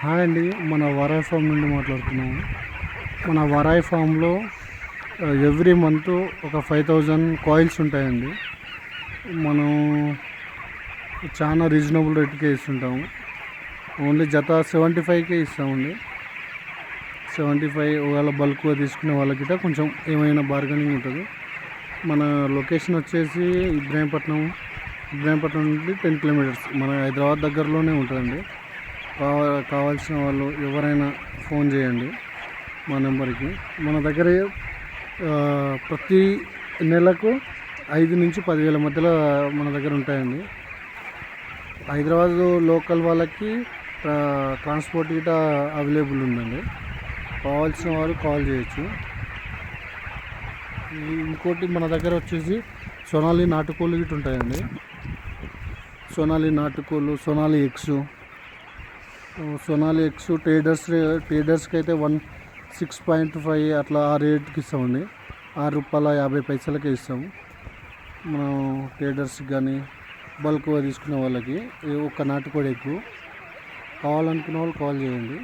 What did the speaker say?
Hi అండి, మన వరాయ్ form నుండి మాట్లాడుతున్నాము. మన వరాయ్ ఫామ్లో ఎవ్రీ మంత్ ఒక 5,000 కాయిల్స్ ఉంటాయండి. మనం చాలా రీజనబుల్ రేట్కే ఇస్తుంటాము. ఓన్లీ జత 75కే ఇస్తామండి. 75. ఒకవేళ బల్క్గా తీసుకునే వాళ్ళకి కొంచెం ఏమైనా బార్గెనింగ్ ఉంటుంది. మన లొకేషన్ వచ్చేసి ఇబ్రాహీంపట్నం నుండి 10 కిలోమీటర్స్. మన హైదరాబాద్ దగ్గరలోనే ఉంటుందండి. కావాల్సిన వాళ్ళు ఎవరైనా ఫోన్ చేయండి మా నెంబర్కి. మన దగ్గర ప్రతి నెలకు 5 నుంచి 10,000 మధ్యలో మన దగ్గర ఉంటాయండి. హైదరాబాద్ లోకల్ వాళ్ళకి ట్రాన్స్పోర్ట్ గిట అవైలబుల్ ఉందండి. కావాల్సిన వాళ్ళు కాల్ చేయొచ్చు. ఇంకోటి మన దగ్గర వచ్చేసి సోనాలి నాటుకోళ్ళు గిట ఉంటాయండి. సోనాలి నాటుకోళ్ళు, సోనాలి ఎగ్స్ ట్రేడర్స్కి అయితే 6.5 అట్లా ఆ రేట్కి ఇస్తామండి. ₹6.50కే ఇస్తాము. మనం ట్రేడర్స్కి కానీ బల్క్గా తీసుకునే వాళ్ళకి ఒక్క నాటుకోడి ఎగ్గు కావాలనుకునే వాళ్ళు కాల్ చేయండి.